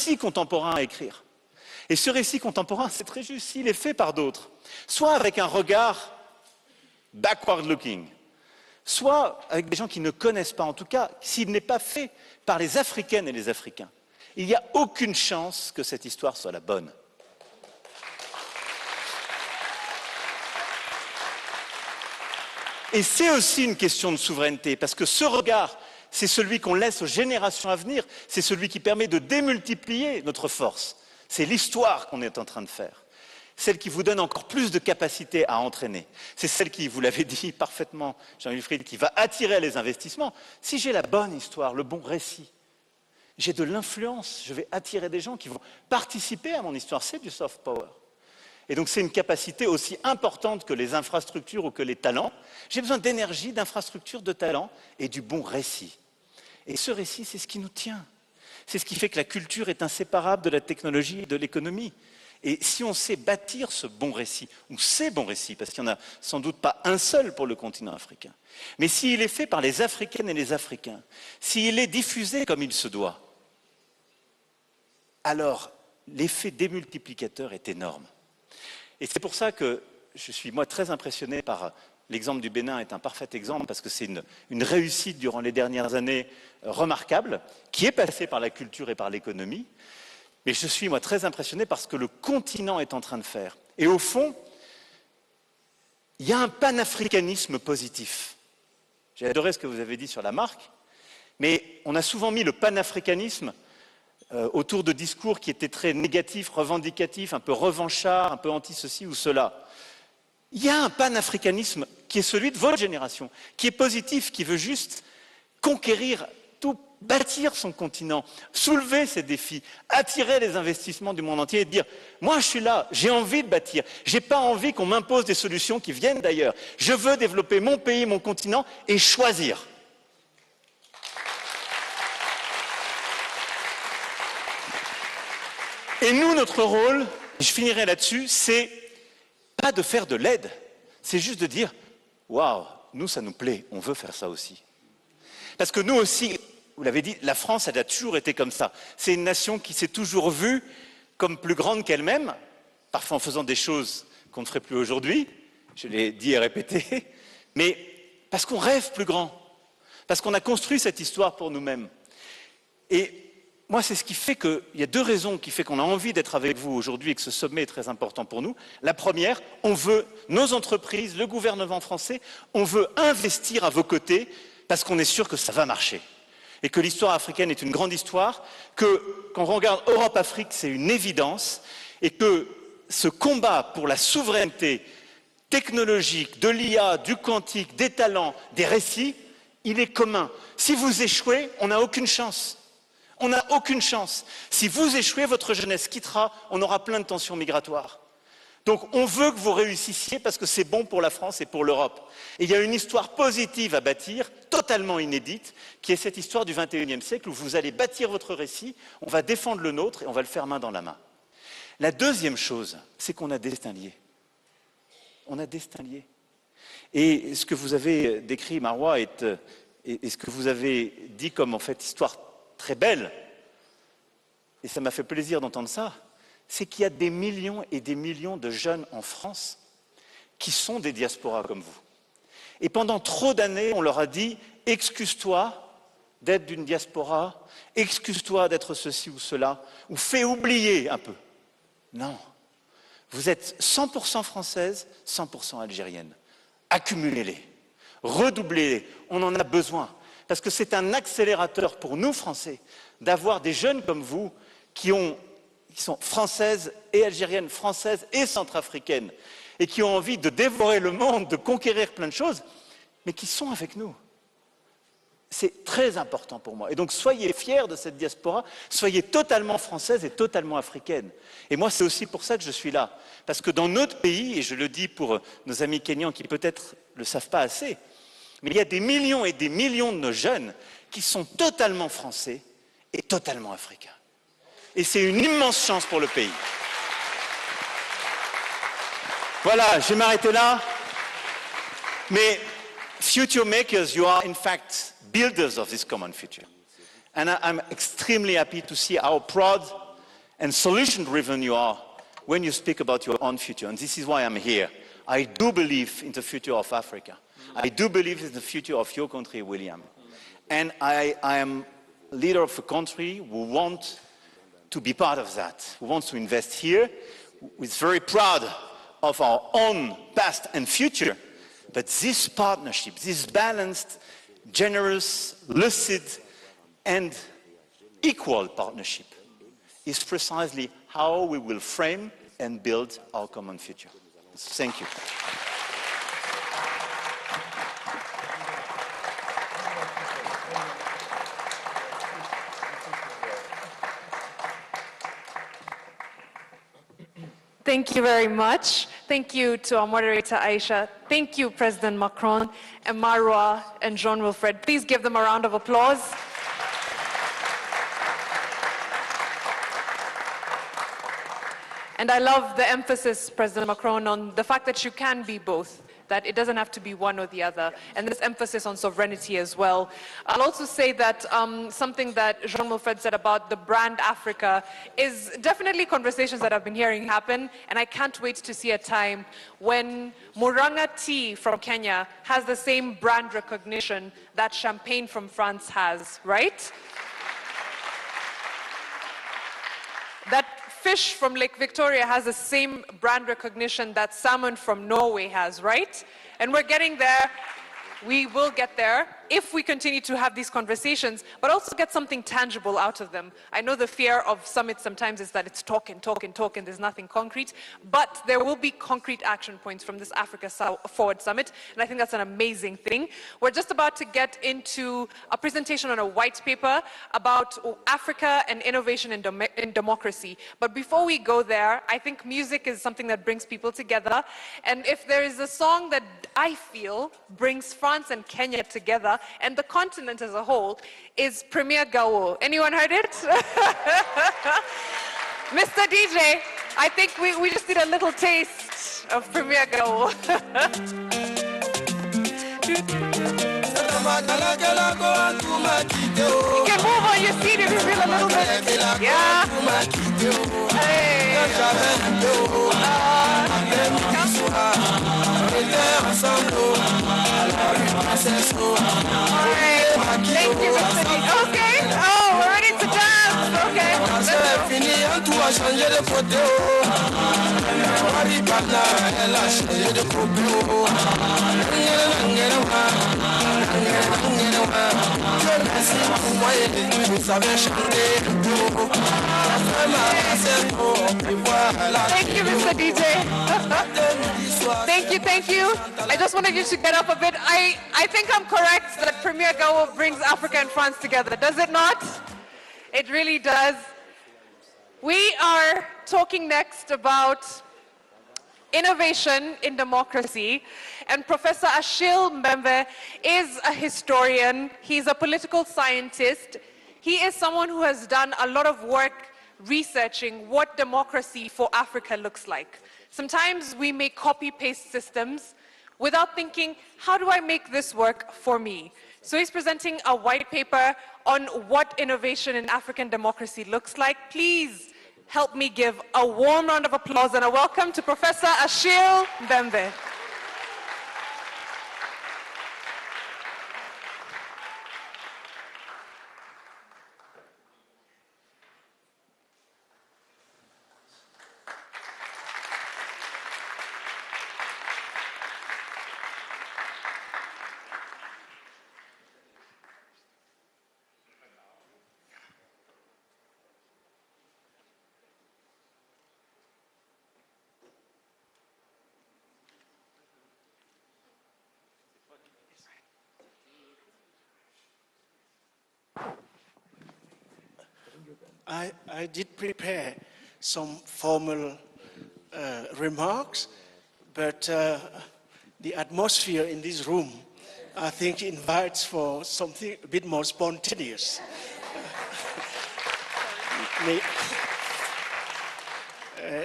récit contemporain à écrire. Et ce récit contemporain, c'est très juste, s'il est fait par d'autres, soit avec un regard backward-looking, soit avec des gens qui ne connaissent pas, en tout cas, s'il n'est pas fait par les Africaines et les Africains, il n'y a aucune chance que cette histoire soit la bonne. Et c'est aussi une question de souveraineté, parce que ce regard, c'est celui qu'on laisse aux générations à venir, c'est celui qui permet de démultiplier notre force. C'est l'histoire qu'on est en train de faire, celle qui vous donne encore plus de capacité à entraîner. C'est celle qui, vous l'avez dit parfaitement, Jean-Wilfried, qui va attirer les investissements. Si j'ai la bonne histoire, le bon récit, j'ai de l'influence, je vais attirer des gens qui vont participer à mon histoire, c'est du soft power. Et donc c'est une capacité aussi importante que les infrastructures ou que les talents. J'ai besoin d'énergie, d'infrastructures, de talents et du bon récit. Et ce récit, c'est ce qui nous tient. C'est ce qui fait que la culture est inséparable de la technologie et de l'économie. Et si on sait bâtir ce bon récit, ou ces bons récits, parce qu'il n'y en a sans doute pas un seul pour le continent africain, mais s'il est fait par les Africaines et les Africains, s'il est diffusé comme il se doit, alors l'effet démultiplicateur est énorme. Et c'est pour ça que je suis, moi, très impressionné par l'exemple du Bénin, est un parfait exemple, parce que c'est une réussite durant les dernières années remarquable, qui est passée par la culture et par l'économie. Mais je suis, moi, très impressionné par ce que le continent est en train de faire. Et au fond, il y a un panafricanisme positif. J'ai adoré ce que vous avez dit sur la marque, mais on a souvent mis le panafricanisme autour de discours qui étaient très négatifs, revendicatifs, un peu revanchards, un peu anti-ceci ou cela. Il y a un panafricanisme qui est celui de votre génération, qui est positif, qui veut juste conquérir tout, bâtir son continent, soulever ses défis, attirer les investissements du monde entier et dire « Moi, je suis là, j'ai envie de bâtir, je n'ai pas envie qu'on m'impose des solutions qui viennent d'ailleurs. Je veux développer mon pays, mon continent et choisir. » Et nous, notre rôle, et je finirai là-dessus, c'est pas de faire de l'aide, c'est juste de dire « Waouh, nous, ça nous plaît, on veut faire ça aussi. » Parce que nous aussi, vous l'avez dit, la France, elle a toujours été comme ça. C'est une nation qui s'est toujours vue comme plus grande qu'elle-même, parfois en faisant des choses qu'on ne ferait plus aujourd'hui, je l'ai dit et répété, mais parce qu'on rêve plus grand, parce qu'on a construit cette histoire pour nous-mêmes. Et moi, c'est ce qui fait qu'il y a deux raisons qui font qu'on a envie d'être avec vous aujourd'hui et que ce sommet est très important pour nous. La première, on veut, nos entreprises, le gouvernement français, on veut investir à vos côtés parce qu'on est sûr que ça va marcher. Et que l'histoire africaine est une grande histoire, que quand on regarde Europe-Afrique, c'est une évidence, et que ce combat pour la souveraineté technologique, de l'IA, du quantique, des talents, des récits, il est commun. Si vous échouez, on n'a aucune chance. On n'a aucune chance. Si vous échouez, votre jeunesse quittera, on aura plein de tensions migratoires. Donc on veut que vous réussissiez parce que c'est bon pour la France et pour l'Europe. Et il y a une histoire positive à bâtir, totalement inédite, qui est cette histoire du XXIe siècle où vous allez bâtir votre récit, on va défendre le nôtre et on va le faire main dans la main. La deuxième chose, c'est qu'on a destin lié. On a destin lié. Et ce que vous avez décrit, Marois, et ce que vous avez dit comme en fait histoire très belle, et ça m'a fait plaisir d'entendre ça, c'est qu'il y a des millions et des millions de jeunes en France qui sont des diasporas comme vous. Et pendant trop d'années, on leur a dit « excuse-toi d'être d'une diaspora, excuse-toi d'être ceci ou cela, ou fais oublier un peu ». Non, vous êtes 100% française, 100% algérienne. Accumulez-les, redoublez-les, on en a besoin. Parce que c'est un accélérateur pour nous, Français, d'avoir des jeunes comme vous qui sont françaises et algériennes, françaises et centrafricaines, et qui ont envie de dévorer le monde, de conquérir plein de choses, mais qui sont avec nous. C'est très important pour moi. Et donc, soyez fiers de cette diaspora, soyez totalement française et totalement africaine. Et moi, c'est aussi pour ça que je suis là. Parce que dans notre pays, et je le dis pour nos amis kenyans qui peut-être ne le savent pas assez, mais il y a des millions et des millions de nos jeunes qui sont totalement français et totalement africains. Et c'est une immense chance pour le pays. Voilà, je vais m'arrêter là. Mais future makers, you are in fact builders of this common future. And I'm extremely happy to see how proud and solution-driven you are when you speak about your own future. And this is why I'm here. I do believe in the future of Africa. I do believe in the future of your country, William. And I am leader of a country who wants to be part of that, who wants to invest here, who is very proud of our own past and future. But this partnership, this balanced, generous, lucid, and equal partnership is precisely how we will frame and build our common future. Thank you. Thank you very much. Thank you to our moderator, Aisha. Thank you, President Macron, and Marwa, and Jean-Wilfred. Please give them a round of applause. And I love the emphasis, President Macron, on the fact that you can be both, that it doesn't have to be one or the other, and this emphasis on sovereignty as well. I'll also say that something that Jean-Wilfred said about the brand Africa is definitely conversations that I've been hearing happen, and I can't wait to see a time when Muranga tea from Kenya has the same brand recognition that champagne from France has, right? That fish from Lake Victoria has the same brand recognition that salmon from Norway has, right? And we're getting there. We will get there if we continue to have these conversations, but also get something tangible out of them. I know the fear of summits sometimes is that it's talk and there's nothing concrete, but there will be concrete action points from this Africa Forward Summit, and I think that's an amazing thing. We're just about to get into a presentation on a white paper about Africa and innovation in democracy. But before we go there, I think music is something that brings people together, and if there is a song that I feel brings France and Kenya together, and the continent as a whole, is Premier Gawo. Anyone heard it? Mr. DJ, I think we just need a little taste of Premier Gawo. You can move on your seat if you feel a little bit. Yeah. Hey. Thank you, Mr. D. Okay. Oh, we're ready to dance. Okay. Thank you, Mr. DJ. Thank you. I just wanted you to get up a bit. I think I'm correct that Premier Gawo brings Africa and France together. Does it not? It really does. We are talking next about innovation in democracy, and Professor Achille Mbembe is a historian. He's a political scientist. He is someone who has done a lot of work researching what democracy for Africa looks like. Sometimes we make copy-paste systems without thinking, how do I make this work for me? So he's presenting a white paper on what innovation in African democracy looks like. Please help me give a warm round of applause and a welcome to Professor Achille Mbembe. I did prepare some formal remarks, but the atmosphere in this room, I think, invites for something a bit more spontaneous.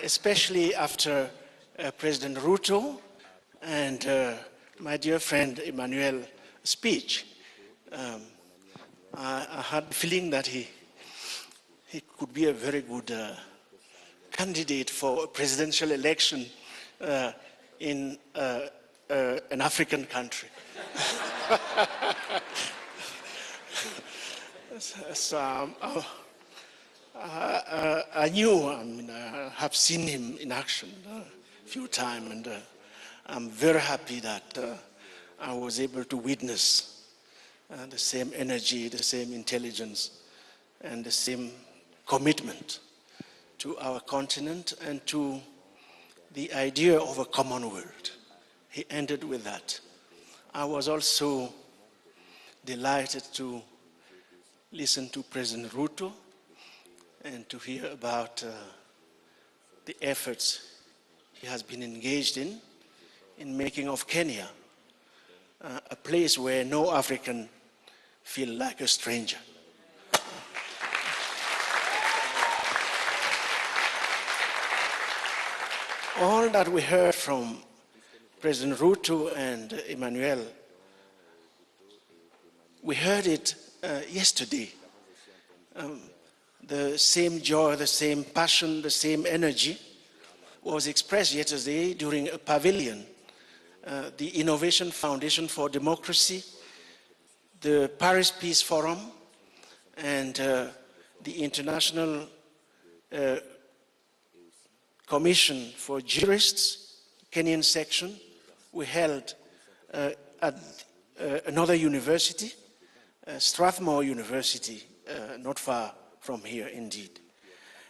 Especially after President Ruto and my dear friend Emmanuel's speech. I had the feeling that he could be a very good candidate for a presidential election in an African country. So I knew, I have seen him in action a few times, and I'm very happy that I was able to witness the same energy, the same intelligence, and the same commitment to our continent and to the idea of a common world. He ended with that. I was also delighted to listen to President Ruto and to hear about the efforts he has been engaged in making of Kenya a place where no African feel like a stranger. All that we heard from President Ruto and Emmanuel, we heard it yesterday. The same joy, the same passion, the same energy was expressed yesterday during a pavilion. The Innovation Foundation for Democracy, the Paris Peace Forum, and the International Commission for Jurists, Kenyan section, we held at another university, Strathmore University, not far from here indeed.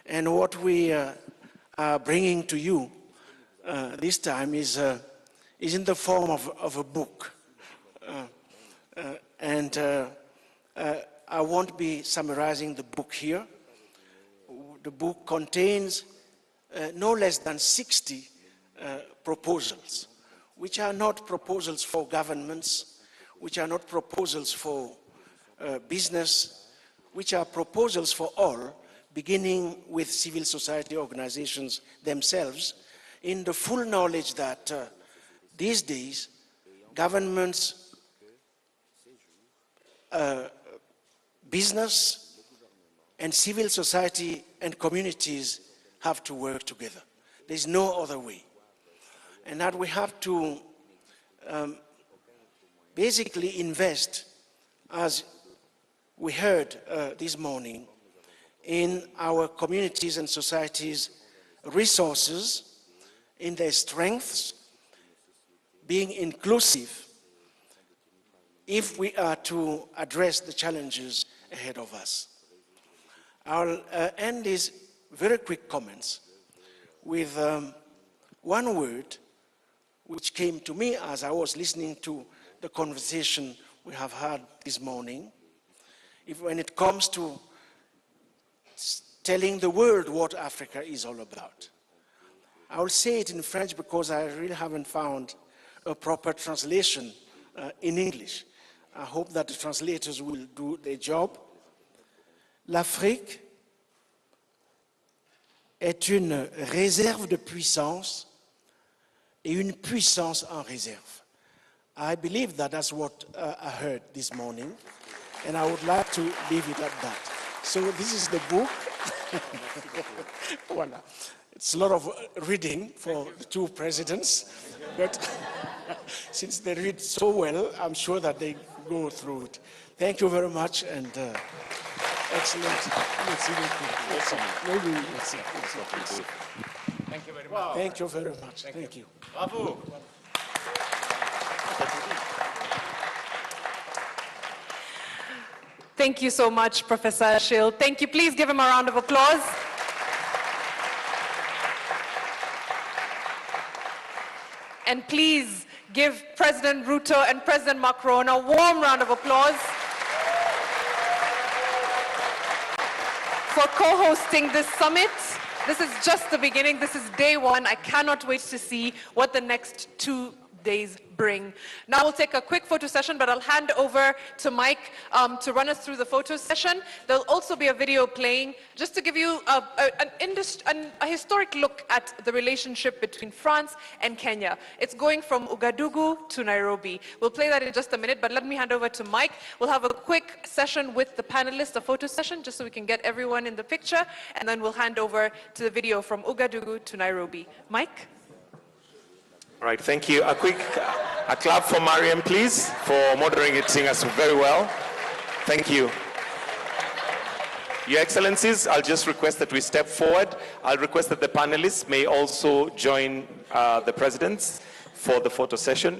And what we are bringing to you this time is in the form of a book. I won't be summarizing the book here. The book contains no less than 60 proposals, which are not proposals for governments, which are not proposals for business, which are proposals for all, beginning with civil society organizations themselves, in the full knowledge that these days, governments, business, and civil society and communities have to work together. There's no other way. And that we have to basically invest, as we heard this morning, in our communities and societies' resources, in their strengths, being inclusive, if we are to address the challenges ahead of us. I'll end these very quick comments with one word which came to me as I was listening to the conversation we have had this morning. When it comes to telling the world what Africa is all about. I will say it in French because I really haven't found a proper translation in English. I hope that the translators will do their job. L'Afrique est une réserve de puissance et une puissance en réserve. I believe that that's what I heard this morning, and I would like to leave it at that. So this is the book. Voilà. It's a lot of reading for the two presidents, but since they read so well, I'm sure that they go through it. Thank you very much, and excellent. Maybe let's see. Thank you very much. Thank you very much. Thank you. Bravo. Thank you so much, Professor Achille. Thank you. Please give him a round of applause. And please give President Ruto and President Macron a warm round of applause for co-hosting this summit. This is just the beginning. This is day one. I cannot wait to see what the next 2 days bring. Now we'll take a quick photo session, but I'll hand over to Mike to run us through the photo session. There'll also be a video playing just to give you a historic look at the relationship between France and Kenya. It's going from Ouagadougou to Nairobi. We'll play that in just a minute, but let me hand over to Mike. We'll have a quick session with the panelists, a photo session, just so we can get everyone in the picture, and then we'll hand over to the video from Ouagadougou to Nairobi. Mike? All right, thank you. A clap for Mariam, please, for moderating us very well. Thank you. Your Excellencies, I'll just request that we step forward. I'll request that the panelists may also join the presidents for the photo session.